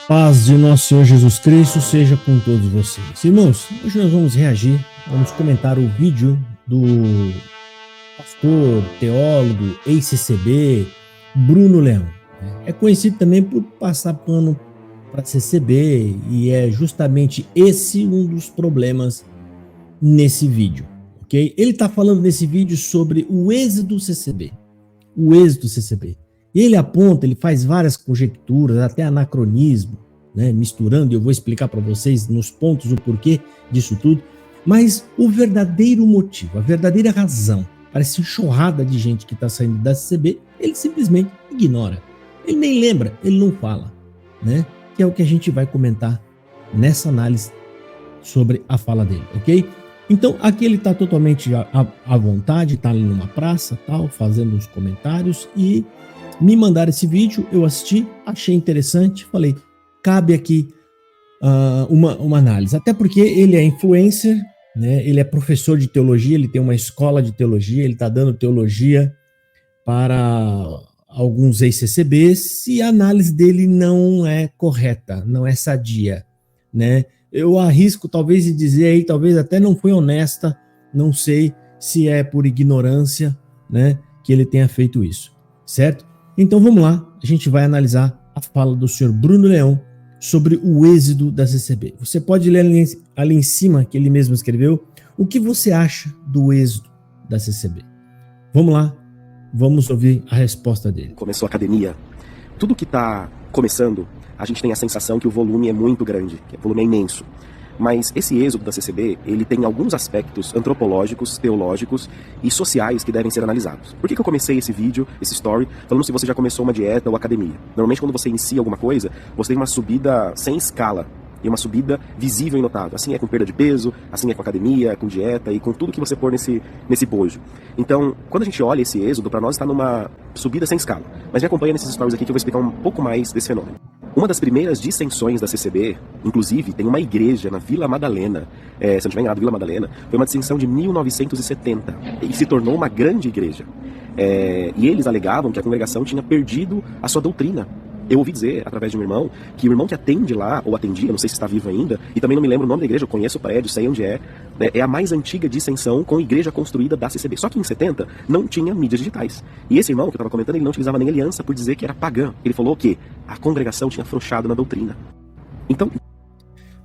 Paz de nosso Senhor Jesus Cristo seja com todos vocês. Irmãos, hoje nós vamos reagir, vamos comentar o vídeo do pastor, teólogo, ex-CCB, Bruno Leão. É conhecido também por passar pano para CCB e é justamente esse um dos problemas nesse vídeo, ok? Ele está falando nesse vídeo sobre o êxodo CCB, o êxodo CCB. Ele aponta, ele faz várias conjecturas, até anacronismo, né, misturando, e eu vou explicar para vocês nos pontos o porquê disso tudo, mas o verdadeiro motivo, a verdadeira razão para essa enxurrada de gente que está saindo da CCB, ele simplesmente ignora. Ele nem lembra, ele não fala, né? Que é o que a gente vai comentar nessa análise sobre a fala dele, ok? Então, aqui ele está totalmente à vontade, está ali numa praça, tal, fazendo uns comentários e me mandaram esse vídeo, eu assisti, achei interessante, falei, cabe aqui uma análise. Até porque ele é influencer, né? Ele é professor de teologia, ele tem uma escola de teologia, ele está dando teologia para alguns ex-CCBs e a análise dele não é correta, não é sadia, né? Eu arrisco talvez de dizer aí, talvez até não foi honesta, não sei se é por ignorância, né, que ele tenha feito isso, certo? Então vamos lá, a gente vai analisar a fala do senhor Bruno Leão sobre o êxodo da CCB. Você pode ler ali em cima, que ele mesmo escreveu, o que você acha do êxodo da CCB. Vamos lá, vamos ouvir a resposta dele. Começou a academia, tudo que está começando, a gente tem a sensação que o volume é muito grande, que o volume é imenso. Mas esse êxodo da CCB, ele tem alguns aspectos antropológicos, teológicos e sociais que devem ser analisados. Por que eu comecei esse vídeo, esse story, falando se você já começou uma dieta ou academia? Normalmente quando você inicia alguma coisa, você tem uma subida sem escala e uma subida visível e notável. Assim é com perda de peso, assim é com academia, com dieta e com tudo que você pôr nesse bojo. Então, quando a gente olha esse êxodo, para nós está numa subida sem escala. Mas me acompanha nesses stories aqui que eu vou explicar um pouco mais desse fenômeno. Uma das primeiras dissensões da CCB, inclusive, tem uma igreja na Vila Madalena, se eu não estiver enganado, Vila Madalena, foi uma dissensão de 1970 e se tornou uma grande igreja. E eles alegavam que a congregação tinha perdido a sua doutrina. Eu ouvi dizer, através de um irmão, que o irmão que atende lá, ou atendia, não sei se está vivo ainda, e também não me lembro o nome da igreja, eu conheço o prédio, sei onde é, né, é a mais antiga dissensão com igreja construída da CCB. Só que em 70 não tinha mídias digitais. E esse irmão que eu estava comentando, ele não utilizava nem aliança por dizer que era pagã. Ele falou que a congregação tinha afrouxado na doutrina. Então...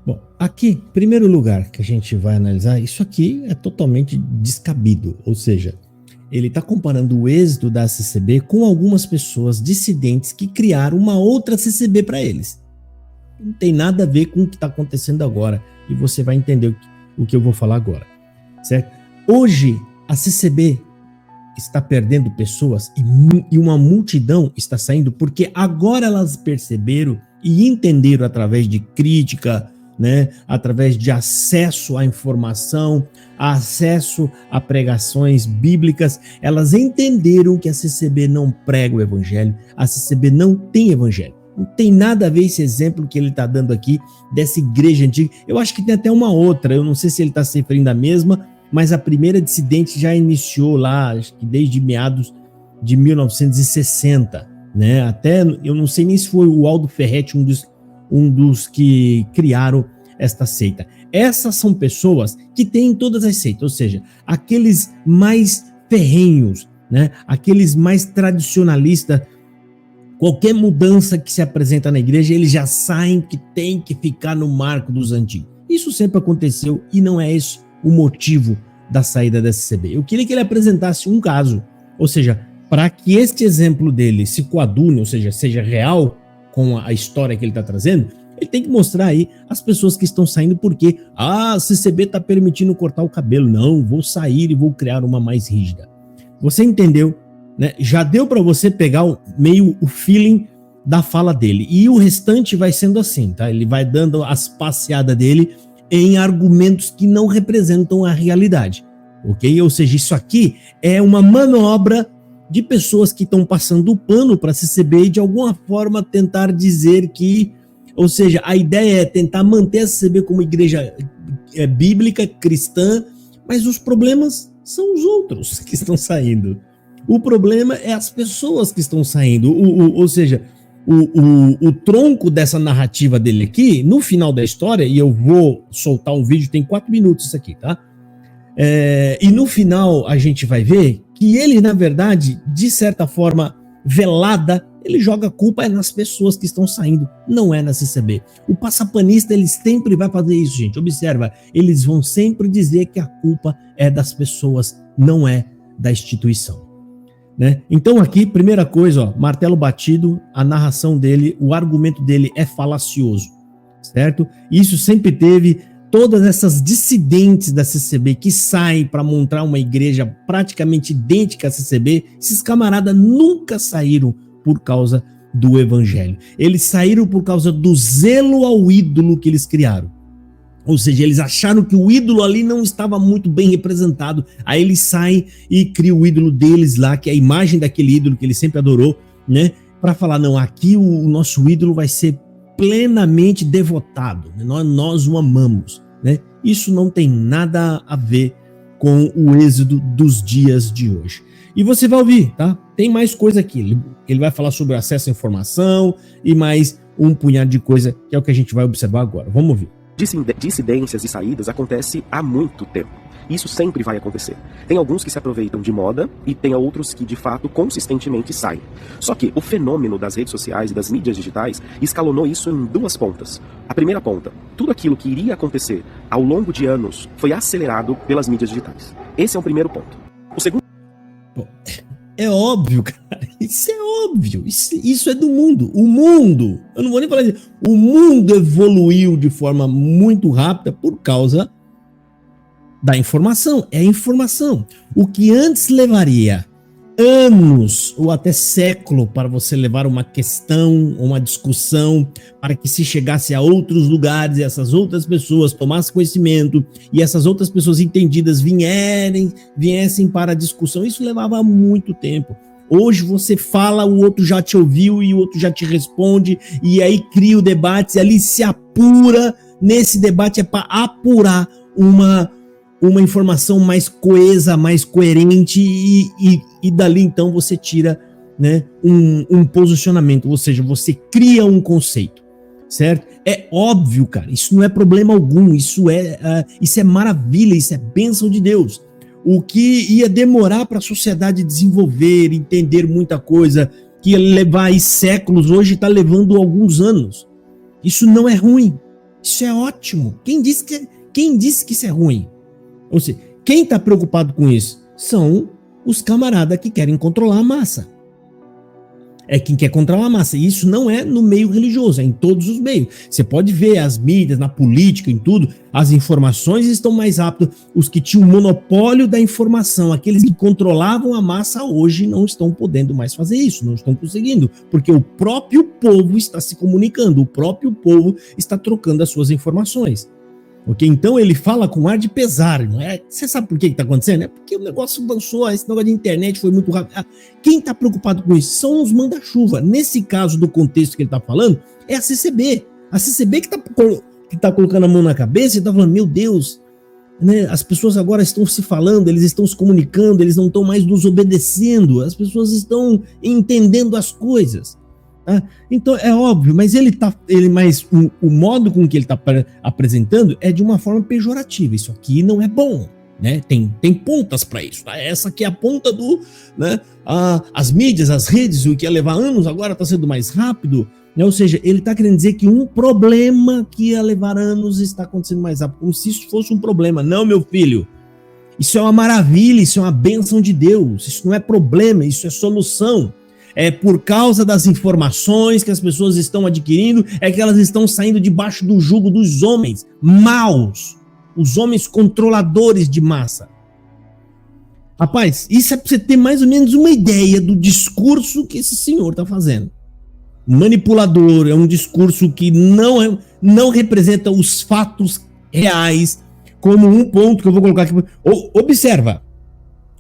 Bom, aqui, primeiro lugar que a gente vai analisar, isso aqui é totalmente descabido, ou seja, ele está comparando o êxodo da CCB com algumas pessoas dissidentes que criaram uma outra CCB para eles. Não tem nada a ver com o que está acontecendo agora. E você vai entender o que eu vou falar agora. Certo? Hoje, a CCB está perdendo pessoas e uma multidão está saindo porque agora elas perceberam e entenderam através de crítica, né, através de acesso à informação, acesso a pregações bíblicas, elas entenderam que a CCB não prega o evangelho, a CCB não tem evangelho. Não tem nada a ver esse exemplo que ele está dando aqui dessa igreja antiga. Eu acho que tem até uma outra, eu não sei se ele está se referindo à mesma, mas a primeira dissidente já iniciou lá, acho que desde meados de 1960, né? Até, eu não sei nem se foi o Aldo Ferretti, um dos que criaram esta seita. Essas são pessoas que têm todas as seitas, ou seja, aqueles mais ferrenhos, né? Aqueles mais tradicionalistas, qualquer mudança que se apresenta na igreja, eles já saem que tem que ficar no marco dos antigos. Isso sempre aconteceu e não é esse o motivo da saída da CCB. Eu queria que ele apresentasse um caso, ou seja, para que este exemplo dele se coadune, ou seja, seja real com a história que ele está trazendo, ele tem que mostrar aí as pessoas que estão saindo porque a CCB está permitindo cortar o cabelo. Não, vou sair e vou criar uma mais rígida. Você entendeu, né? Já deu para você pegar meio o feeling da fala dele. E o restante vai sendo assim, tá? Ele vai dando as passeadas dele em argumentos que não representam a realidade, ok? Ou seja, isso aqui é uma manobra de pessoas que estão passando o pano para a CCB e de alguma forma tentar dizer que, ou seja, a ideia é tentar manter a CCB como igreja bíblica, cristã, mas os problemas são os outros que estão saindo. O problema é as pessoas que estão saindo, ou seja, o tronco dessa narrativa dele aqui, no final da história, e eu vou soltar um vídeo, tem 4 minutos isso aqui, tá? E no final a gente vai ver que ele, na verdade, de certa forma velada, ele joga a culpa nas pessoas que estão saindo, não é na CCB. O passapanista, ele sempre vai fazer isso, gente. Observa, eles vão sempre dizer que a culpa é das pessoas, não é da instituição. Né? Então aqui, primeira coisa, ó, martelo batido, a narração dele, o argumento dele é falacioso, certo? Isso sempre teve todas essas dissidentes da CCB que saem para montar uma igreja praticamente idêntica à CCB, esses camaradas nunca saíram por causa do evangelho. Eles saíram por causa do zelo ao ídolo que eles criaram. Ou seja, eles acharam que o ídolo ali não estava muito bem representado. Aí eles saem e criam o ídolo deles lá, que é a imagem daquele ídolo que ele sempre adorou, né? Para falar, não, aqui o nosso ídolo vai ser plenamente devotado, né? Nós o amamos, né? Isso não tem nada a ver com o êxodo dos dias de hoje. E você vai ouvir, tá? Tem mais coisa aqui. Ele vai falar sobre acesso à informação e mais um punhado de coisa, que é o que a gente vai observar agora. Vamos ouvir. Dissidências e saídas acontece há muito tempo. Isso sempre vai acontecer. Tem alguns que se aproveitam de moda e tem outros que, de fato, consistentemente saem. Só que o fenômeno das redes sociais e das mídias digitais escalonou isso em 2 pontas. A primeira ponta, tudo aquilo que iria acontecer ao longo de anos foi acelerado pelas mídias digitais. Esse é o primeiro ponto. O segundo... É óbvio, cara. Isso é óbvio. Isso é do mundo. O mundo, eu não vou nem falar disso. O mundo evoluiu de forma muito rápida por causa da informação. É a informação. O que antes levaria anos ou até século para você levar uma questão, uma discussão, para que se chegasse a outros lugares e essas outras pessoas tomassem conhecimento e essas outras pessoas entendidas viessem para a discussão, isso levava muito tempo. Hoje você fala, o outro já te ouviu e o outro já te responde e aí cria o debate e ali se apura. Nesse debate é para apurar uma informação mais coesa, mais coerente e dali então você tira, né, um posicionamento, ou seja, você cria um conceito, certo? É óbvio, cara, isso não é problema algum, isso é maravilha, isso é bênção de Deus. O que ia demorar para a sociedade desenvolver, entender muita coisa, que ia levar aí séculos, hoje está levando alguns anos. Isso não é ruim, isso é ótimo. Quem disse que isso é ruim? Ou seja, quem está preocupado com isso são os camaradas que querem controlar a massa. É quem quer controlar a massa. E isso não é no meio religioso, é em todos os meios. Você pode ver as mídias, na política, em tudo, as informações estão mais rápidas. Os que tinham o monopólio da informação, aqueles que controlavam a massa, hoje não estão podendo mais fazer isso, não estão conseguindo, porque o próprio povo está se comunicando, o próprio povo está trocando as suas informações. Ok? Então ele fala com ar de pesar, não é? Você sabe por que está acontecendo? É porque o negócio avançou, esse negócio de internet foi muito rápido. Quem está preocupado com isso são os manda-chuva. Nesse caso do contexto que ele está falando, é a CCB. A CCB que está colocando a mão na cabeça e está falando, meu Deus, né? As pessoas agora estão se falando, eles estão se comunicando, eles não estão mais nos obedecendo, as pessoas estão entendendo as coisas. Tá? Então é óbvio, mas o modo com que ele está apresentando é de uma forma pejorativa. Isso aqui não é bom, né? Tem pontas para isso. Tá? Essa aqui é a ponta do, né? As mídias, as redes, o que ia levar anos agora está sendo mais rápido. Né? Ou seja, ele está querendo dizer que um problema que ia levar anos está acontecendo mais rápido, como se isso fosse um problema. Não, meu filho. Isso é uma maravilha, isso é uma bênção de Deus. Isso não é problema, isso é solução. É por causa das informações que as pessoas estão adquirindo, é que elas estão saindo debaixo do jugo dos homens maus, os homens controladores de massa. Rapaz, isso é para você ter mais ou menos uma ideia do discurso que esse senhor está fazendo. Manipulador, é um discurso que não representa os fatos reais, como um ponto que eu vou colocar aqui. Observa,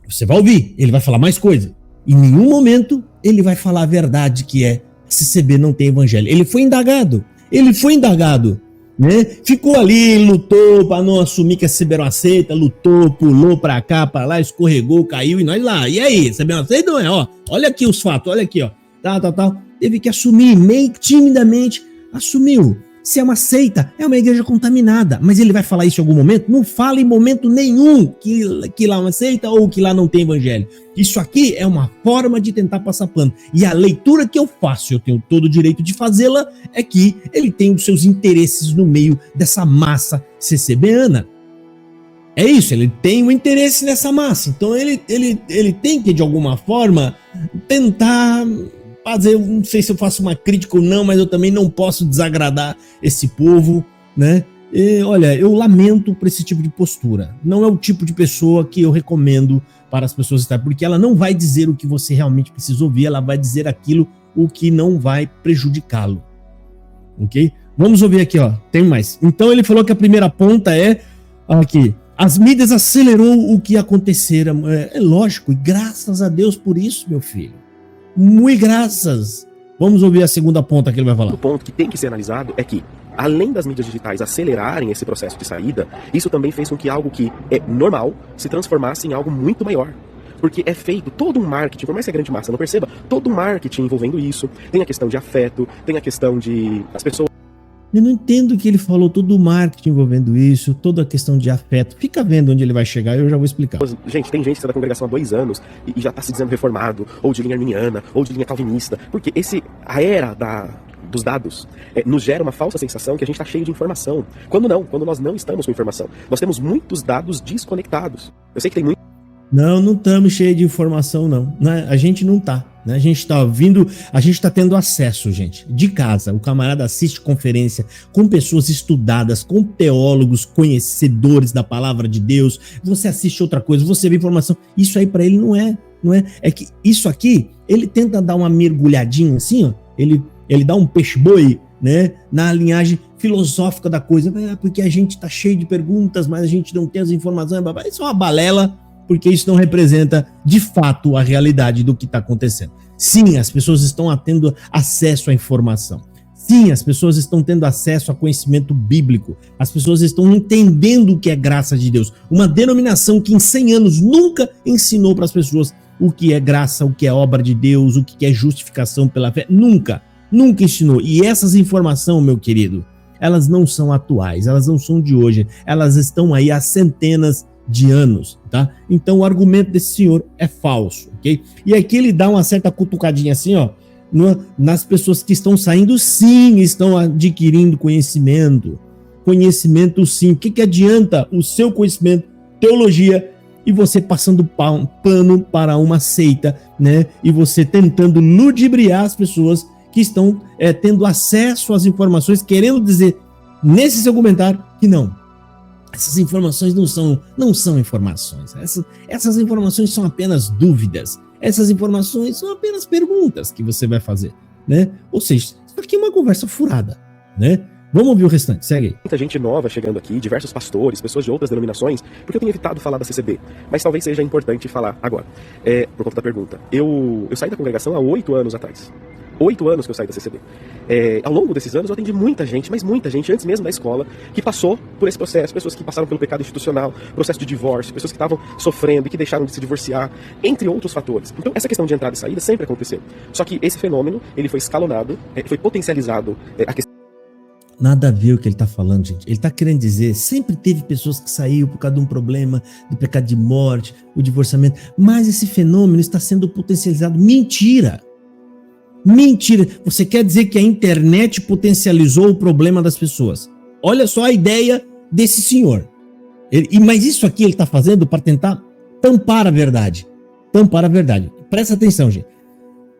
você vai ouvir, ele vai falar mais coisa. Em nenhum momento ele vai falar a verdade, que é a CCB não tem evangelho. Ele foi indagado, né? Ficou ali, lutou para não assumir que a CCB não aceita, lutou, pulou para cá, para lá, escorregou, caiu e nós lá. E aí, CCB não aceita ou não é? Ó, olha aqui os fatos, olha aqui, ó. Tal. teve que assumir, meio que timidamente assumiu. Se é uma seita, é uma igreja contaminada. Mas ele vai falar isso em algum momento? Não fala em momento nenhum que lá é uma seita ou que lá não tem evangelho. Isso aqui é uma forma de tentar passar pano. E a leitura que eu faço, eu tenho todo o direito de fazê-la, é que ele tem os seus interesses no meio dessa massa CCBana. É isso, ele tem um interesse nessa massa. Então ele tem que, de alguma forma, tentar fazer, não sei se eu faço uma crítica ou não, mas eu também não posso desagradar esse povo, né? E, olha, eu lamento por esse tipo de postura. Não é o tipo de pessoa que eu recomendo para as pessoas estar, porque ela não vai dizer o que você realmente precisa ouvir, ela vai dizer aquilo o que não vai prejudicá-lo. Ok? Vamos ouvir aqui, ó. Tem mais. Então ele falou que a primeira ponta é aqui. As mídias acelerou o que acontecera. É lógico, e graças a Deus por isso, meu filho. Muito graças. Vamos ouvir a segunda ponta que ele vai falar. O ponto que tem que ser analisado é que, além das mídias digitais acelerarem esse processo de saída, isso também fez com que algo que é normal se transformasse em algo muito maior. Porque é feito todo um marketing, por mais que a grande massa não perceba, todo um marketing envolvendo isso. Tem a questão de afeto, tem a questão de as pessoas... Eu não entendo que ele falou todo o marketing envolvendo isso, toda a questão de afeto. Fica vendo onde ele vai chegar e eu já vou explicar. Gente, tem gente que está da congregação há 2 anos e já está se dizendo reformado, ou de linha arminiana, ou de linha calvinista. Porque a era dos dados nos gera uma falsa sensação que a gente está cheio de informação. Quando nós não estamos com informação. Nós temos muitos dados desconectados. Eu sei que tem muito... Não estamos cheios de informação, não. A gente não tá. A gente está ouvindo, a gente está tendo acesso, gente, de casa. O camarada assiste conferência com pessoas estudadas, com teólogos, conhecedores da palavra de Deus. Você assiste outra coisa, você vê informação. Isso aí para ele não é. É que isso aqui, ele tenta dar uma mergulhadinha assim, ó. Ele dá um peixe-boi, né, na linhagem filosófica da coisa. Porque a gente tá cheio de perguntas, mas a gente não tem as informações. Isso é uma balela. Porque isso não representa, de fato, a realidade do que está acontecendo. Sim, as pessoas estão tendo acesso à informação. Sim, as pessoas estão tendo acesso a conhecimento bíblico. As pessoas estão entendendo o que é graça de Deus. Uma denominação que em 100 anos nunca ensinou para as pessoas o que é graça, o que é obra de Deus, o que é justificação pela fé. Nunca ensinou. E essas informações, meu querido, elas não são atuais, elas não são de hoje. Elas estão aí há centenas de anos, tá? Então o argumento desse senhor é falso, ok? E aqui ele dá uma certa cutucadinha assim, ó, nas pessoas que estão saindo, sim, estão adquirindo conhecimento sim. O que adianta o seu conhecimento, teologia, e você passando pano para uma seita, né? E você tentando ludibriar as pessoas que estão tendo acesso às informações, querendo dizer nesse seu comentário que não. Essas informações não são informações. Essas informações são apenas dúvidas. Essas informações são apenas perguntas que você vai fazer, né? Ou seja, isso aqui é uma conversa furada, né? Vamos ouvir o restante, segue aí. Muita gente nova chegando aqui, diversos pastores, pessoas de outras denominações, porque eu tenho evitado falar da CCB, mas talvez seja importante falar agora, por conta da pergunta. Eu saí da congregação há 8 anos atrás. 8 anos que eu saí da CCB. Ao longo desses anos eu atendi muita gente, mas muita gente, antes mesmo da escola, que passou por esse processo, pessoas que passaram pelo pecado institucional, processo de divórcio, pessoas que estavam sofrendo e que deixaram de se divorciar, entre outros fatores. Então essa questão de entrada e saída sempre aconteceu. Só que esse fenômeno, ele foi escalonado, foi potencializado, a questão... Nada a ver o que ele está falando, gente. Ele está querendo dizer, sempre teve pessoas que saíram por causa de um problema, do pecado de morte, o divorciamento, mas esse fenômeno está sendo potencializado. Mentira! Você quer dizer que a internet potencializou o problema das pessoas? Olha só a ideia desse senhor. Mas isso aqui ele está fazendo para tentar tampar a verdade. Presta atenção, gente.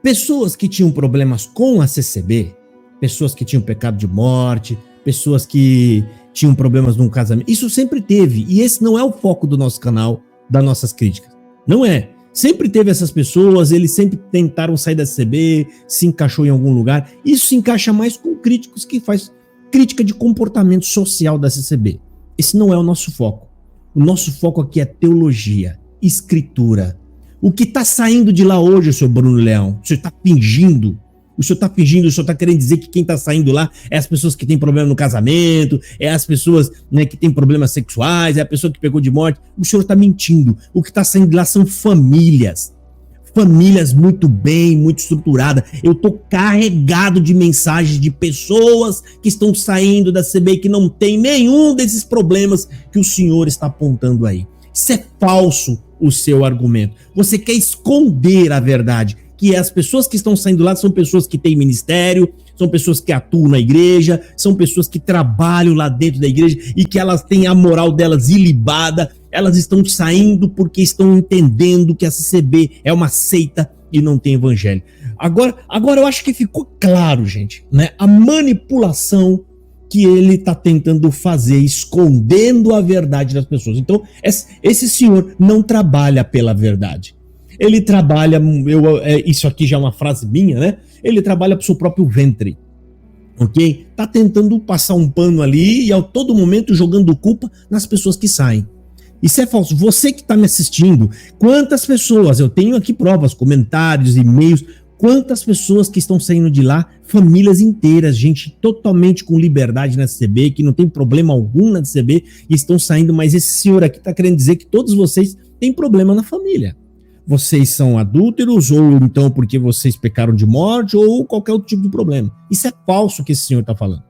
Pessoas que tinham problemas com a CCB, pessoas que tinham pecado de morte, pessoas que tinham problemas num casamento, isso sempre teve. E esse não é o foco do nosso canal, das nossas críticas. Não é. Sempre teve essas pessoas, eles sempre tentaram sair da CCB, se encaixou em algum lugar. Isso se encaixa mais com críticos que faz crítica de comportamento social da CCB. Esse não é o nosso foco. O nosso foco aqui é teologia, escritura. O que está saindo de lá hoje, seu Bruno Leão? O senhor está fingindo? O senhor está querendo dizer que quem está saindo lá é as pessoas que têm problema no casamento, é as pessoas, né, que têm problemas sexuais, é a pessoa que pegou de morte. O senhor está mentindo. O que está saindo de lá são famílias. famílias muito bem, muito estruturadas. Eu tô carregado de mensagens de pessoas que estão saindo da CBI que não tem nenhum desses problemas que o senhor está apontando aí. Isso é falso, o seu argumento. Você quer esconder a verdade, que as pessoas que estão saindo lá são pessoas que têm ministério, são pessoas que atuam na igreja, são pessoas que trabalham lá dentro da igreja e que elas têm a moral delas ilibada. Elas estão saindo porque estão entendendo que a CCB é uma seita e não tem evangelho. Agora eu acho que ficou claro, gente, né? A manipulação que ele está tentando fazer, escondendo a verdade das pessoas. Então, esse senhor não trabalha pela verdade. Ele trabalha, isso aqui já é uma frase minha, né? Ele trabalha pro seu próprio ventre, ok? Tá tentando passar um pano ali e a todo momento jogando culpa nas pessoas que saem. Isso é falso. Você que tá me assistindo, quantas pessoas, eu tenho aqui provas, comentários, e-mails, quantas pessoas que estão saindo de lá, famílias inteiras, gente totalmente com liberdade na CCB, que não tem problema algum na CCB e estão saindo, mas esse senhor aqui tá querendo dizer que todos vocês têm problema na família. Vocês são adúlteros, ou então porque vocês pecaram de morte, ou qualquer outro tipo de problema. Isso é falso que esse senhor está falando.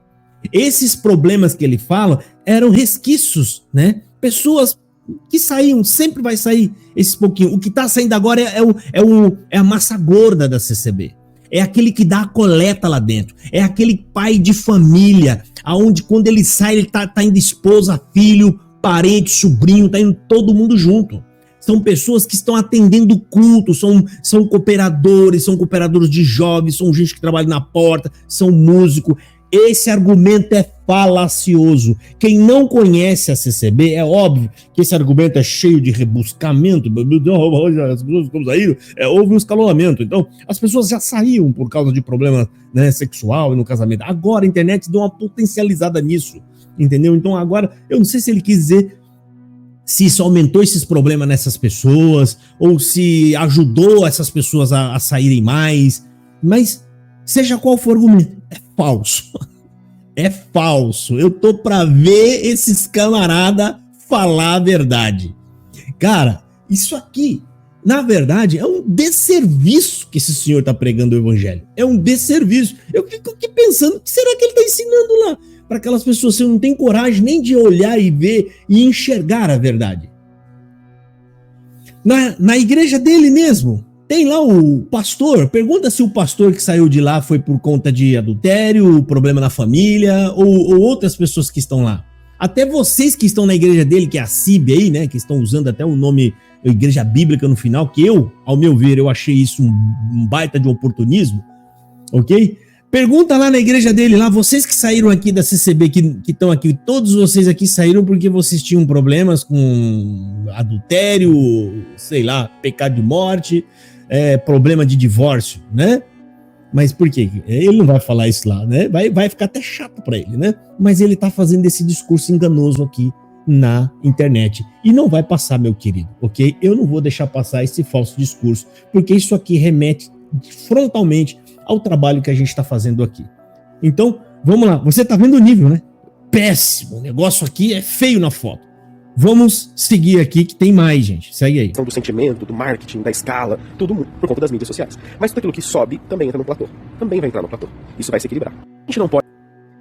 Esses problemas que ele fala eram resquícios, né? Pessoas que saíam, sempre vai sair esses pouquinhos. O que está saindo agora é a massa gorda da CCB. É aquele que dá a coleta lá dentro. É aquele pai de família, aonde quando ele sai, ele tá indo esposa, filho, parente, sobrinho, tá indo todo mundo junto. São pessoas que estão atendendo culto, são cooperadores de jovens, são gente que trabalha na porta, são músicos. Esse argumento é falacioso. Quem não conhece a CCB, é óbvio que esse argumento é cheio de rebuscamento. As pessoas como saíram, houve um escalonamento. Então, as pessoas já saíam por causa de problema, né, sexual e no casamento. Agora a internet deu uma potencializada nisso, entendeu? Então agora, eu não sei se ele quis dizer se isso aumentou esses problemas nessas pessoas, ou se ajudou essas pessoas a saírem mais, mas seja qual for o argumento, é falso. É falso. Eu tô pra ver esses camarada falar a verdade. Cara, isso aqui, na verdade, é um desserviço que esse senhor tá pregando o evangelho. É um desserviço. Eu fico aqui pensando, o que será que ele tá ensinando lá? Para aquelas pessoas que não têm coragem nem de olhar e ver e enxergar a verdade. Na igreja dele mesmo, tem lá o pastor. Pergunta se o pastor que saiu de lá foi por conta de adultério, problema na família ou outras pessoas que estão lá. Até vocês que estão na igreja dele, que é a CIB aí, né, que estão usando até o nome Igreja Bíblica no final, que ao meu ver, eu achei isso um baita de oportunismo, ok? Pergunta lá na igreja dele, lá, vocês que saíram aqui da CCB, que estão aqui, todos vocês aqui saíram porque vocês tinham problemas com adultério, sei lá, pecado de morte, problema de divórcio, né? Mas por quê? Ele não vai falar isso lá, né? Vai ficar até chato para ele, né? Mas ele tá fazendo esse discurso enganoso aqui na internet. E não vai passar, meu querido, ok? Eu não vou deixar passar esse falso discurso, porque isso aqui remete frontalmente ao trabalho que a gente está fazendo aqui. Então, vamos lá. Você tá vendo o nível, né? Péssimo. O negócio aqui é feio na foto. Vamos seguir aqui que tem mais, gente. Segue aí. Do sentimento, do marketing, da escala, tudo por conta das mídias sociais. Mas tudo aquilo que sobe também entra no platô. Também vai entrar no platô. Isso vai se equilibrar. A gente não pode...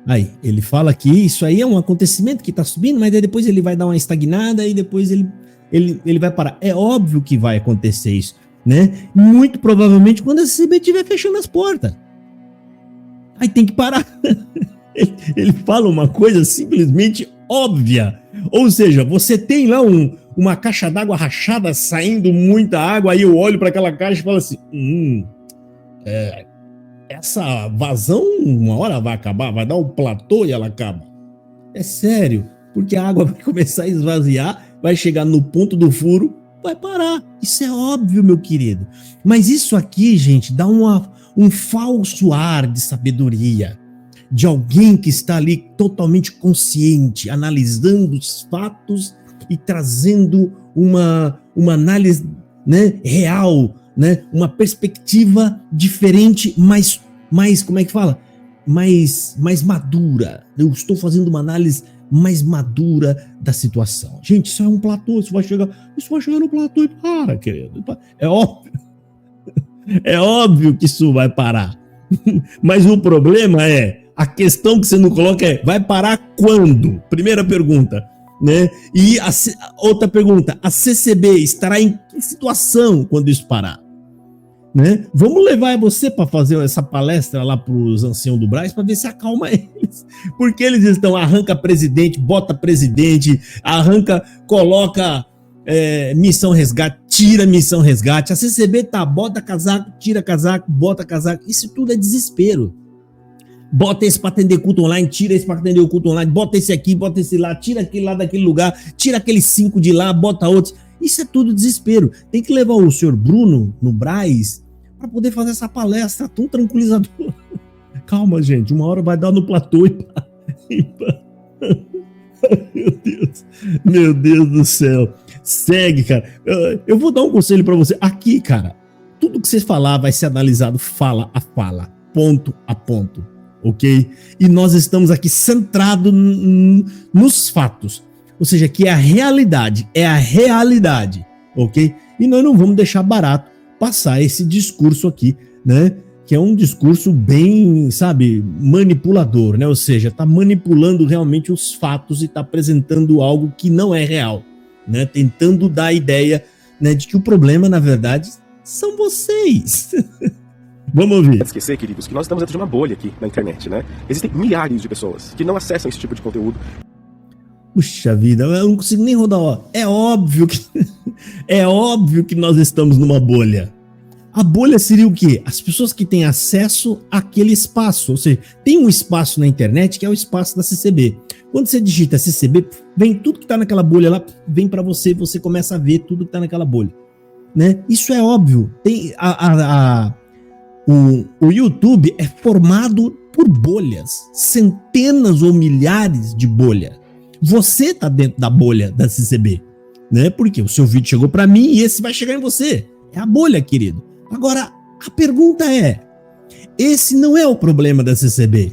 Aí, ele fala que isso aí é um acontecimento que tá subindo, mas aí depois ele vai dar uma estagnada e depois ele vai parar. É óbvio que vai acontecer isso, né? Muito provavelmente quando a CCB estiver fechando as portas. Aí tem que parar. Ele fala uma coisa simplesmente óbvia. Ou seja, você tem lá uma caixa d'água rachada saindo muita água, aí eu olho para aquela caixa e falo assim, essa vazão uma hora vai acabar, vai dar um platô e ela acaba. É sério, porque a água vai começar a esvaziar, vai chegar no ponto do furo, vai parar. Isso é óbvio, meu querido. Mas isso aqui, gente, dá um falso ar de sabedoria, de alguém que está ali totalmente consciente, analisando os fatos e trazendo uma análise, né, real, né, uma perspectiva diferente, mais como é que fala? Mais madura. Eu estou fazendo uma análise mais madura da situação. Gente, isso é um platô, isso vai chegar no platô e para, querido. É óbvio. É óbvio que isso vai parar. Mas o problema é, a questão que você não coloca é, vai parar quando? Primeira pergunta, né? E outra pergunta, a CCB estará em que situação quando isso parar? Né? Vamos levar você para fazer essa palestra lá para os anciãos do Brás para ver se acalma eles. Porque eles estão, arranca presidente, bota presidente, arranca, coloca missão resgate, tira missão resgate. A CCB tá, bota casaco, tira casaco, bota casaco. Isso tudo é desespero. Bota esse para atender culto online, tira esse para atender o culto online, bota esse aqui, bota esse lá, tira aquele lá daquele lugar, tira aqueles 5 de lá, bota outros. Isso é tudo desespero. Tem que levar o senhor Bruno no Brás para poder fazer essa palestra tão tranquilizadora. Calma, gente, uma hora vai dar no platô Meu Deus do céu. Segue, cara. Eu vou dar um conselho para você. Aqui, cara, tudo que você falar vai ser analisado fala a fala, ponto a ponto, ok? E nós estamos aqui centrados nos fatos. Ou seja, que é a realidade, ok? E nós não vamos deixar barato passar esse discurso aqui, né? Que é um discurso bem, sabe, manipulador, né? Ou seja, tá manipulando realmente os fatos e tá apresentando algo que não é real, né? Tentando dar a ideia, né, de que o problema, na verdade, são vocês. Vamos ouvir. Não esquecer, queridos, que nós estamos dentro de uma bolha aqui na internet, né? Existem milhares de pessoas que não acessam esse tipo de conteúdo. Puxa vida, eu não consigo nem rodar, ó. É óbvio que nós estamos numa bolha. A bolha seria o quê? As pessoas que têm acesso àquele espaço. Ou seja, tem um espaço na internet que é o espaço da CCB. Quando você digita CCB, vem tudo que está naquela bolha lá, vem para você e você começa a ver tudo que está naquela bolha, né? Isso é óbvio. Tem o YouTube é formado por bolhas, centenas ou milhares de bolhas. Você está dentro da bolha da CCB, né? Porque o seu vídeo chegou para mim e esse vai chegar em você. É a bolha, querido. Agora, a pergunta é, esse não é o problema da CCB.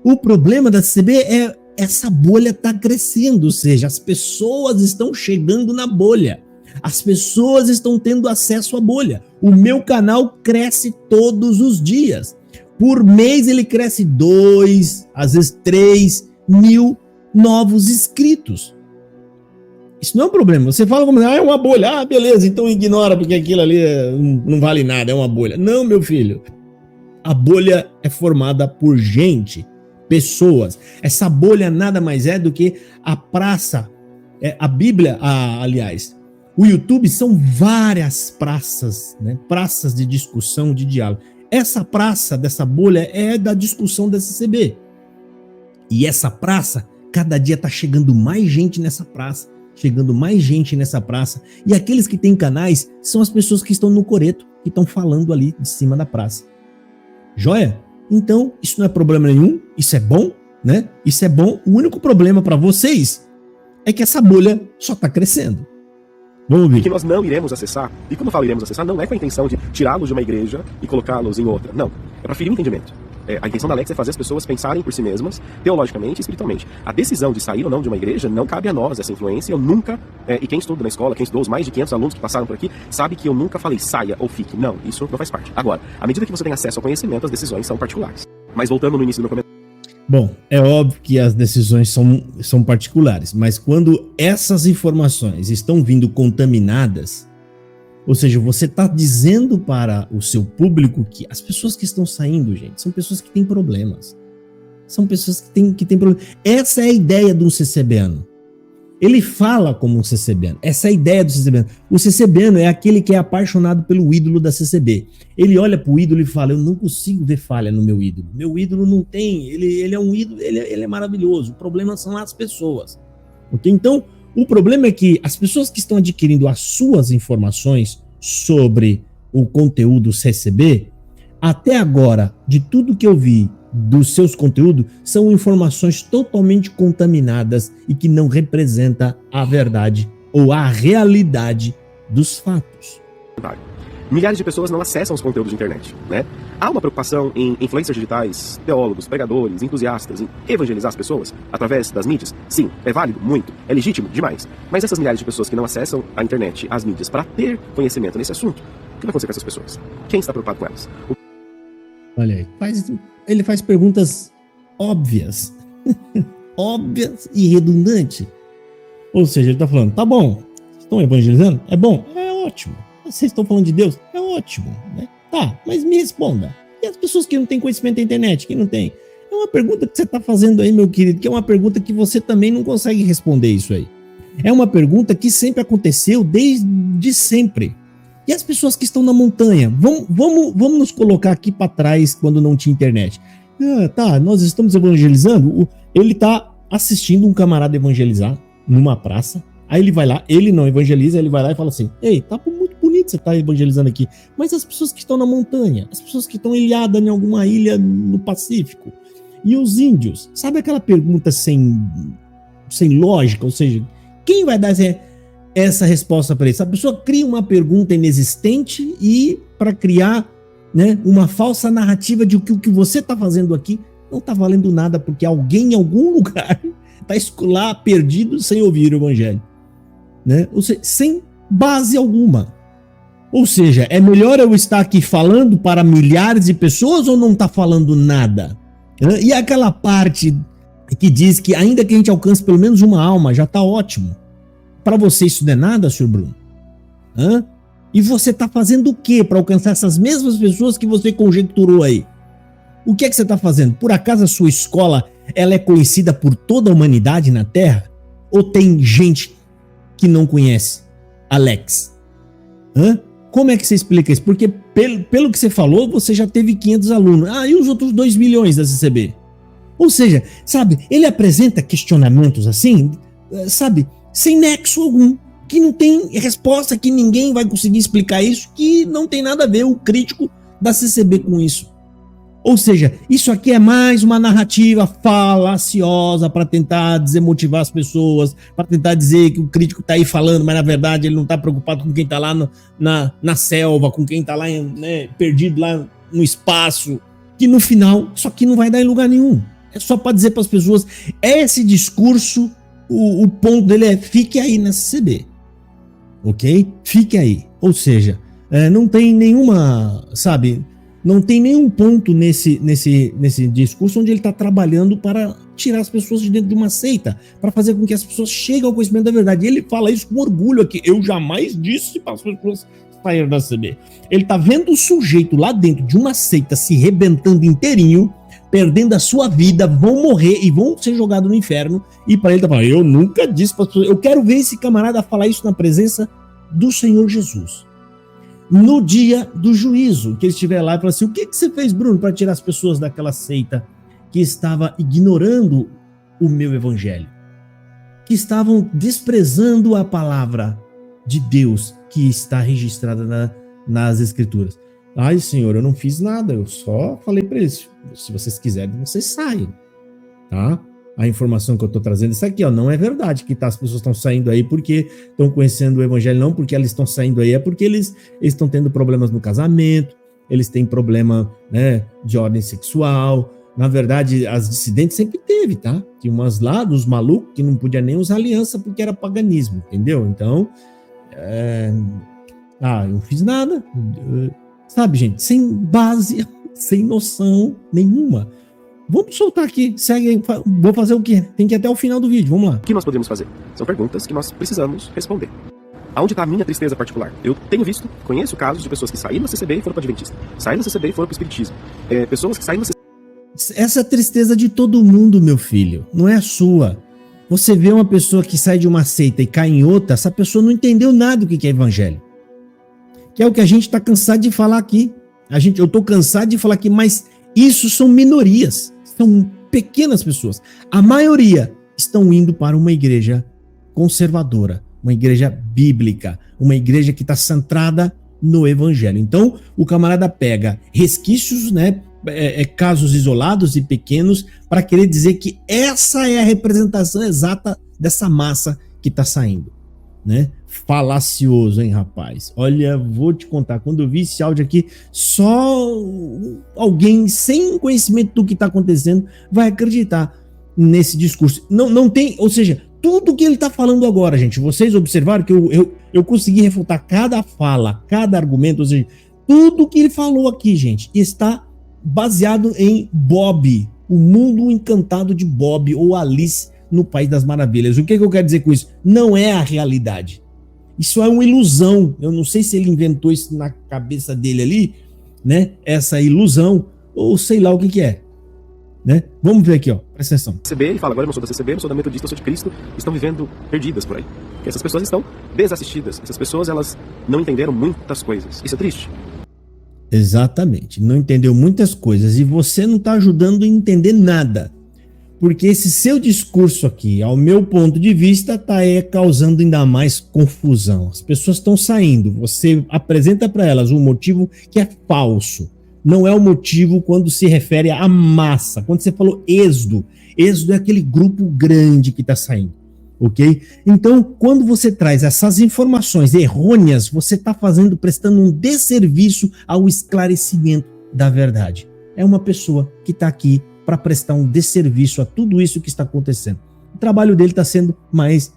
O problema da CCB é essa bolha tá crescendo, ou seja, as pessoas estão chegando na bolha. As pessoas estão tendo acesso à bolha. O meu canal cresce todos os dias. Por mês ele cresce 2, às vezes 3 mil novos inscritos. Isso não é um problema. Você fala como, é uma bolha. Ah, beleza, então ignora porque aquilo ali não vale nada, é uma bolha. Não, meu filho. A bolha é formada por gente, pessoas. Essa bolha nada mais é do que a praça. A Bíblia, aliás, o YouTube são várias praças, né? Praças de discussão, de diálogo. Essa praça dessa bolha é da discussão da CCB. E essa praça, cada dia está chegando mais gente nessa praça. E aqueles que têm canais são as pessoas que estão no coreto, que estão falando ali de cima da praça. Joia? Então, isso não é problema nenhum, isso é bom, né? Isso é bom. O único problema para vocês é que essa bolha só está crescendo. Vamos ver. Que nós não iremos acessar, e quando eu falo iremos acessar, não é com a intenção de tirá-los de uma igreja e colocá-los em outra. Não, é para ferir o entendimento. A intenção da Alex é fazer as pessoas pensarem por si mesmas, teologicamente e espiritualmente. A decisão de sair ou não de uma igreja não cabe a nós, essa influência. Eu nunca, e quem estuda na escola, quem estudou, os mais de 500 alunos que passaram por aqui, sabe que eu nunca falei saia ou fique. Não, isso não faz parte. Agora, à medida que você tem acesso ao conhecimento, as decisões são particulares. Mas voltando no início do meu comentário. Bom, é óbvio que as decisões são particulares, mas quando essas informações estão vindo contaminadas, ou seja, você está dizendo para o seu público que as pessoas que estão saindo, gente, são pessoas que têm problemas. São pessoas que têm problemas. Essa é a ideia de um CCBano. Ele fala como um CCBano. Essa é a ideia do CCBano. O CCBano é aquele que é apaixonado pelo ídolo da CCB. Ele olha para o ídolo e fala, eu não consigo ver falha no meu ídolo. Meu ídolo não tem, ele é um ídolo, ele é maravilhoso. O problema são as pessoas. Okay? Então, o problema é que as pessoas que estão adquirindo as suas informações sobre o conteúdo CCB, até agora, de tudo que eu vi dos seus conteúdos, são informações totalmente contaminadas e que não representam a verdade ou a realidade dos fatos. Milhares de pessoas não acessam os conteúdos de internet, né? Há uma preocupação em influencers digitais, teólogos, pregadores, entusiastas, em evangelizar as pessoas através das mídias? Sim, é válido, muito, é legítimo, demais. Mas essas milhares de pessoas que não acessam a internet, as mídias, para ter conhecimento nesse assunto, o que vai acontecer com essas pessoas? Quem está preocupado com elas? Olha aí, ele faz perguntas óbvias, óbvias e redundantes. Ou seja, ele está falando, tá bom, estão evangelizando? É bom? É ótimo. Vocês estão falando de Deus? É ótimo, né? Tá, mas me responda. E as pessoas que não têm conhecimento da internet, que não tem? É uma pergunta que você está fazendo aí, meu querido, que é uma pergunta que você também não consegue responder isso aí. É uma pergunta que sempre aconteceu desde sempre. E as pessoas que estão na montanha? Vamos nos colocar aqui para trás quando não tinha internet. Tá, nós estamos evangelizando. Ele está assistindo um camarada evangelizar numa praça. Aí ele vai lá, ele não evangeliza, ele vai lá e fala assim, ei, tá muito bonito você tá evangelizando aqui, mas as pessoas que estão na montanha, as pessoas que estão ilhadas em alguma ilha no Pacífico, e os índios, sabe aquela pergunta sem lógica, ou seja, quem vai dar essa resposta para isso? A pessoa cria uma pergunta inexistente e para criar, né, uma falsa narrativa de que o que você está fazendo aqui não está valendo nada, porque alguém em algum lugar está lá perdido sem ouvir o evangelho. Né? Ou seja, sem base alguma. Ou seja, é melhor eu estar aqui falando para milhares de pessoas ou não estar falando nada? E aquela parte que diz que ainda que a gente alcance pelo menos uma alma, já está ótimo. Para você isso não é nada, senhor Bruno? E você está fazendo o que para alcançar essas mesmas pessoas que você conjecturou aí? O que é que você está fazendo? Por acaso a sua escola ela é conhecida por toda a humanidade na Terra? Ou tem gente que não conhece Alex? Como é que você explica isso? Porque pelo que você falou, você já teve 500 alunos. E os outros 2 milhões da CCB? Ou seja, sabe, ele apresenta questionamentos assim, sabe, sem nexo algum, que não tem resposta, que ninguém vai conseguir explicar isso, que não tem nada a ver o crítico da CCB com isso. Ou seja, isso aqui é mais uma narrativa falaciosa para tentar desmotivar as pessoas, para tentar dizer que o crítico está aí falando, mas na verdade ele não está preocupado com quem está lá na selva, com quem está lá, né, perdido lá no espaço, que no final isso aqui não vai dar em lugar nenhum. É só para dizer para as pessoas, esse discurso, o ponto dele é fique aí na CCB, ok? Fique aí. Ou seja, não tem nenhuma, sabe... Não tem nenhum ponto nesse discurso onde ele está trabalhando para tirar as pessoas de dentro de uma seita, para fazer com que as pessoas cheguem ao conhecimento da verdade. E ele fala isso com orgulho aqui. Eu jamais disse para as pessoas saírem da CB. Ele está vendo o sujeito lá dentro de uma seita se rebentando inteirinho, perdendo a sua vida, vão morrer e vão ser jogados no inferno. E para ele tá falando, eu nunca disse para as pessoas. Eu quero ver esse camarada falar isso na presença do Senhor Jesus. No dia do juízo, que ele estiver lá e falar assim, o que você fez, Bruno, para tirar as pessoas daquela seita que estava ignorando o meu evangelho, que estavam desprezando a palavra de Deus que está registrada nas escrituras. Ai, Senhor, eu não fiz nada, eu só falei para eles, se vocês quiserem, vocês saem, tá? A informação que eu estou trazendo, isso aqui, ó, não é verdade que as pessoas estão saindo aí porque estão conhecendo o evangelho, não porque elas estão saindo aí, é porque eles estão tendo problemas no casamento, eles têm problema, né, de ordem sexual. Na verdade, as dissidentes sempre teve, tá? Tinha umas lá dos malucos que não podia nem usar aliança porque era paganismo, entendeu? Então, eu não fiz nada, sabe, gente, sem base, sem noção nenhuma. Vamos soltar aqui, segue, vou fazer o quê? Tem que ir até o final do vídeo, vamos lá. O que nós podemos fazer? São perguntas que nós precisamos responder. Aonde está a minha tristeza particular? Eu tenho visto, conheço casos de pessoas que saíram da CCB e foram para Adventista. Saíram da CCB e foram para o Espiritismo. Pessoas que saíram da CCB... Essa tristeza de todo mundo, meu filho, não é a sua. Você vê uma pessoa que sai de uma seita e cai em outra, essa pessoa não entendeu nada do que é evangelho. Que é o que a gente está cansado de falar aqui. Eu estou cansado de falar aqui, mas isso são minorias. São pequenas pessoas. A maioria estão indo para uma igreja conservadora, uma igreja bíblica, uma igreja que está centrada no evangelho. Então, o camarada pega resquícios, né, casos isolados e pequenos, para querer dizer que essa é a representação exata dessa massa que está saindo, né? falacioso, hein, rapaz? Olha, vou te contar, quando eu vi esse áudio aqui, só alguém sem conhecimento do que está acontecendo vai acreditar nesse discurso. Não tem, ou seja, tudo que ele está falando agora, gente, vocês observaram que eu consegui refutar cada fala, cada argumento, ou seja, tudo que ele falou aqui, gente, está baseado em Bob, o mundo encantado de Bob ou Alice no País das Maravilhas. O que eu quero dizer com isso? Não é a realidade. Isso é uma ilusão. Eu não sei se ele inventou isso na cabeça dele ali, né? Essa ilusão, ou sei lá o que é. Né? Vamos ver aqui, ó. Presta atenção. CCB, ele fala, agora eu não sou da CCB, não sou da Metodista, eu sou de Cristo, estão vivendo perdidas por aí. Porque essas pessoas estão desassistidas. Essas pessoas, elas não entenderam muitas coisas. Isso é triste. Exatamente. Não entendeu muitas coisas e você não está ajudando a entender nada. Porque esse seu discurso aqui, ao meu ponto de vista, está causando ainda mais confusão. As pessoas estão saindo, você apresenta para elas um motivo que é falso. Não é o motivo quando se refere à massa. Quando você falou êxodo é aquele grupo grande que está saindo, ok? Então, quando você traz essas informações errôneas, você está prestando um desserviço ao esclarecimento da verdade. É uma pessoa que está aqui para prestar um desserviço a tudo isso que está acontecendo. O trabalho dele está sendo mais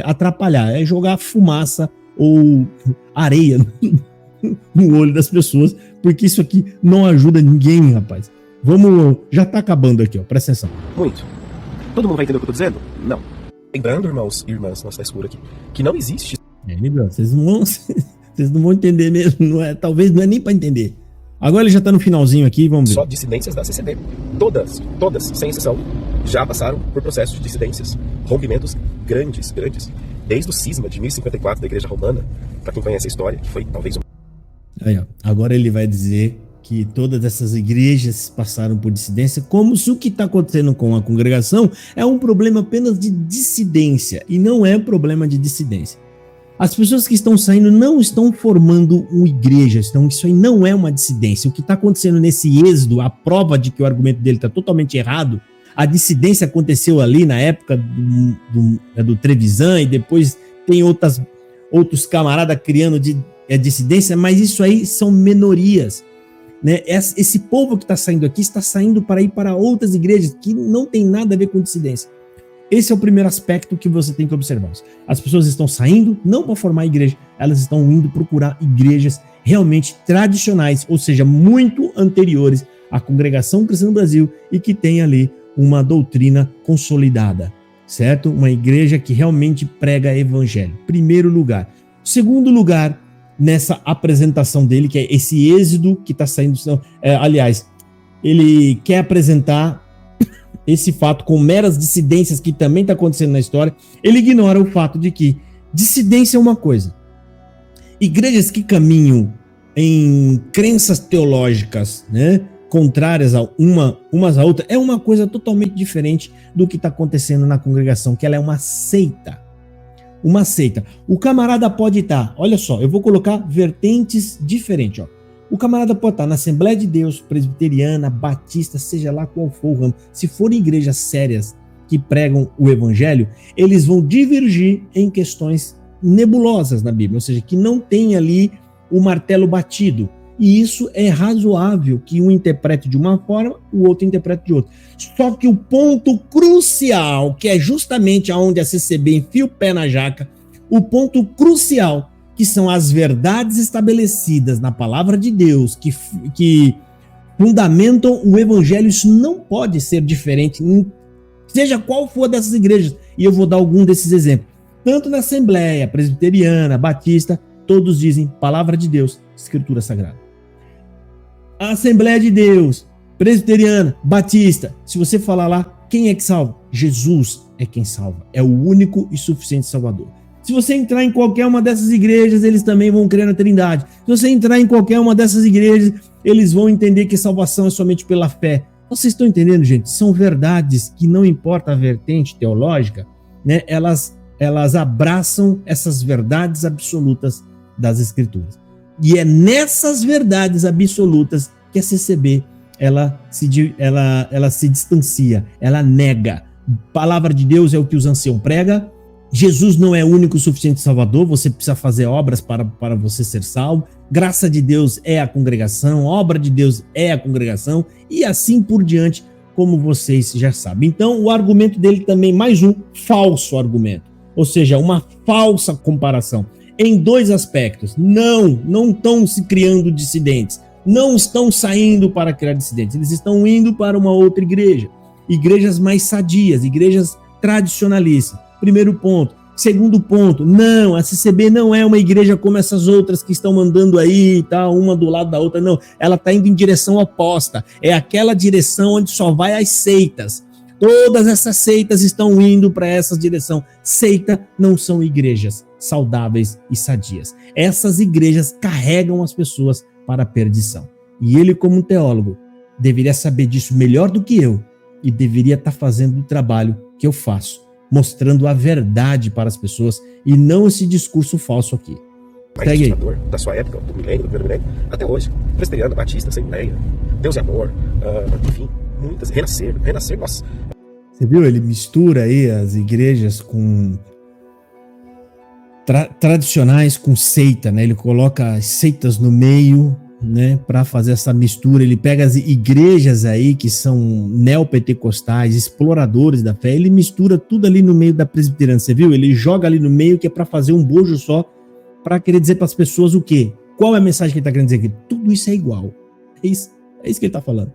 atrapalhar, é jogar fumaça ou areia no olho das pessoas, porque isso aqui não ajuda ninguém, rapaz. Já tá acabando aqui, ó, presta atenção. Muito. Todo mundo vai entender o que eu tô dizendo? Não. Lembrando, irmãos e irmãs, nossa, tá escuro aqui, que não existe... Vocês não vão entender mesmo, talvez não é nem para entender. Agora ele já tá no finalzinho aqui, vamos ver. Só dissidências da CCB. Todas, sem exceção, já passaram por processos de dissidências, rompimentos grandes. Desde o cisma de 1054 da Igreja Romana, para quem conhece a história, que foi talvez Aí, ó. Agora ele vai dizer que todas essas igrejas passaram por dissidência, como se o que está acontecendo com a congregação é um problema apenas de dissidência, e não é um problema de dissidência. As pessoas que estão saindo não estão formando uma igreja, então isso aí não é uma dissidência. O que está acontecendo nesse êxodo, a prova de que o argumento dele está totalmente errado, a dissidência aconteceu ali na época do Trevisan, e depois tem outros camaradas criando dissidência, mas isso aí são minorias. Né? Esse povo que está saindo aqui está saindo para ir para outras igrejas que não tem nada a ver com dissidência. Esse é o primeiro aspecto que você tem que observar. As pessoas estão saindo não para formar igreja, elas estão indo procurar igrejas realmente tradicionais, ou seja, muito anteriores à congregação cristã no Brasil e que tem ali uma doutrina consolidada, certo? Uma igreja que realmente prega evangelho. Primeiro lugar. Segundo lugar, nessa apresentação dele, que é esse êxodo que está saindo... aliás, ele quer apresentar esse fato com meras dissidências que também está acontecendo na história. Ele ignora o fato de que dissidência é uma coisa. Igrejas que caminham em crenças teológicas, né, contrárias umas a outra, é uma coisa totalmente diferente do que está acontecendo na congregação, que ela é uma seita. Uma seita. O camarada pode estar, olha só, eu vou colocar vertentes diferentes, ó. O camarada pode estar na Assembleia de Deus, Presbiteriana, Batista, seja lá qual for o ramo. Se forem igrejas sérias que pregam o evangelho, eles vão divergir em questões nebulosas na Bíblia, ou seja, que não tem ali o martelo batido. E isso é razoável que um interprete de uma forma, o outro interprete de outra. Só que o ponto crucial, que é justamente onde a CCB enfia o pé na jaca, o ponto crucial, que são as verdades estabelecidas na palavra de Deus, que fundamentam o evangelho, isso não pode ser diferente, seja qual for dessas igrejas. E eu vou dar algum desses exemplos. Tanto na Assembleia, Presbiteriana, Batista, todos dizem palavra de Deus, Escritura Sagrada. A Assembleia de Deus, Presbiteriana, Batista, se você falar lá, quem é que salva? Jesus é quem salva, é o único e suficiente Salvador. Se você entrar em qualquer uma dessas igrejas, eles também vão crer na Trindade. Se você entrar em qualquer uma dessas igrejas, eles vão entender que salvação é somente pela fé. Vocês estão entendendo, gente? São verdades que não importa a vertente teológica, né? Elas abraçam essas verdades absolutas das Escrituras. E é nessas verdades absolutas que a CCB ela se distancia, ela nega. Palavra de Deus é o que os anciãos pregam, Jesus não é o único suficiente salvador, você precisa fazer obras para você ser salvo. Graça de Deus é a congregação, obra de Deus é a congregação, e assim por diante, como vocês já sabem. Então, o argumento dele também, mais um falso argumento, ou seja, uma falsa comparação, em dois aspectos. Não estão se criando dissidentes, não estão saindo para criar dissidentes, eles estão indo para uma outra igreja, igrejas mais sadias, igrejas tradicionalistas. Primeiro ponto. Segundo ponto, não, a CCB não é uma igreja como essas outras que estão andando aí, tá, uma do lado da outra, não. Ela está indo em direção oposta. É aquela direção onde só vai as seitas. Todas essas seitas estão indo para essa direção. Seita não são igrejas saudáveis e sadias. Essas igrejas carregam as pessoas para a perdição. E ele, como um teólogo, deveria saber disso melhor do que eu e deveria estar fazendo o trabalho que eu faço, mostrando a verdade para as pessoas e não esse discurso falso aqui. Segue aí. Da sua época, do milênio, do primeiro milênio, até hoje. Presbiteriano, batista, assembleia, Deus é amor, enfim, muitas. Renascer, nossa. Você viu? Ele mistura aí as igrejas com tradicionais com seita, né? Ele coloca as seitas no meio, né, para fazer essa mistura. Ele pega as igrejas aí que são neopentecostais, exploradores da fé, ele mistura tudo ali no meio da presbiteriana, você viu? Ele joga ali no meio que é para fazer um bojo só, para querer dizer para as pessoas o quê? Qual é a mensagem que ele está querendo dizer aqui? Tudo isso é igual. É isso que ele está falando.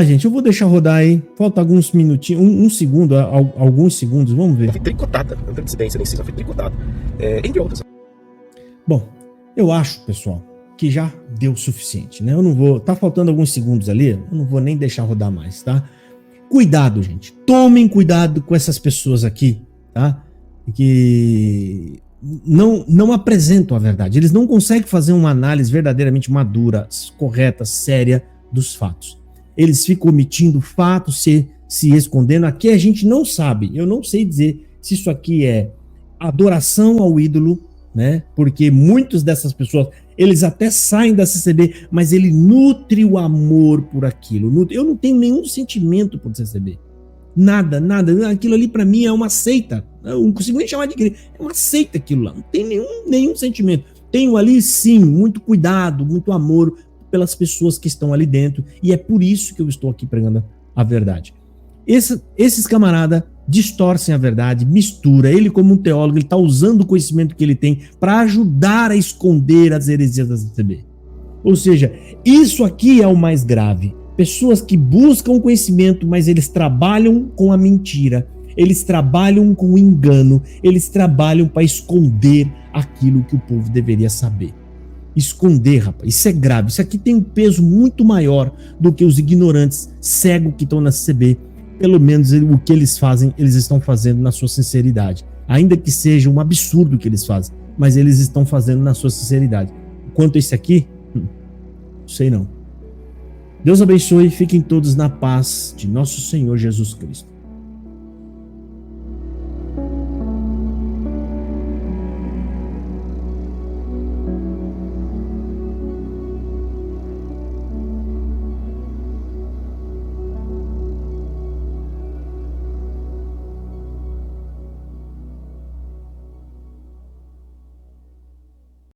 Gente, eu vou deixar rodar aí, falta alguns minutinhos, um segundo, alguns segundos, vamos ver. Foi tricotada, não tem dissidência nem cisma, foi tricotada, entre outras. Bom, eu acho, pessoal, que já deu o suficiente, né? Eu não vou, tá faltando alguns segundos ali, eu não vou nem deixar rodar mais, tá? Cuidado, gente, tomem cuidado com essas pessoas aqui, tá? Que não apresentam a verdade, eles não conseguem fazer uma análise verdadeiramente madura, correta, séria dos fatos. Eles ficam omitindo fatos, se escondendo. Aqui a gente não sabe, eu não sei dizer se isso aqui é adoração ao ídolo, né? Porque muitas dessas pessoas, eles até saem da CCB, mas ele nutre o amor por aquilo. Eu não tenho nenhum sentimento por CCB. Nada. Aquilo ali para mim é uma seita. Eu não consigo nem chamar de igreja. É uma seita aquilo lá. Não tem nenhum sentimento. Tenho ali, sim, muito cuidado, muito amor pelas pessoas que estão ali dentro. E é por isso que eu estou aqui pregando a verdade. Esses camaradas distorcem a verdade, mistura. Ele, como um teólogo, ele está usando o conhecimento que ele tem para ajudar a esconder as heresias da CCB. Ou seja, isso aqui é o mais grave. Pessoas que buscam conhecimento, mas eles trabalham com a mentira, eles trabalham com o engano, eles trabalham para esconder aquilo que o povo deveria saber. Esconder, rapaz, isso é grave. Isso aqui tem um peso muito maior do que os ignorantes cegos que estão na CCB. Pelo menos o que eles fazem, eles estão fazendo na sua sinceridade. Ainda que seja um absurdo o que eles fazem, mas eles estão fazendo na sua sinceridade. Quanto a esse aqui, não sei não. Deus abençoe e fiquem todos na paz de nosso Senhor Jesus Cristo.